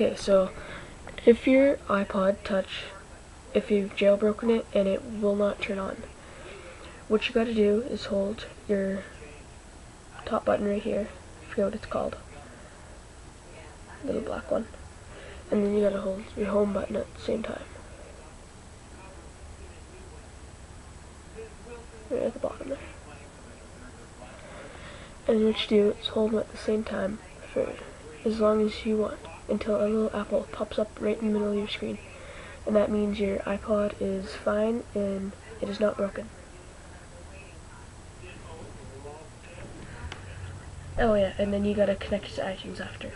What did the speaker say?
Okay, so if your iPod Touch, if you've jailbroken it and it will not turn on, what you gotta do is hold your top button right here, I forget what it's called, little black one, and then you gotta hold your home button at the same time, right at the bottom there. And what you do is hold them at the same time for as long as you want, until a little apple pops up right in the middle of your screen. And that means your iPod is fine and it is not broken. Oh yeah, and then you gotta connect it to iTunes after.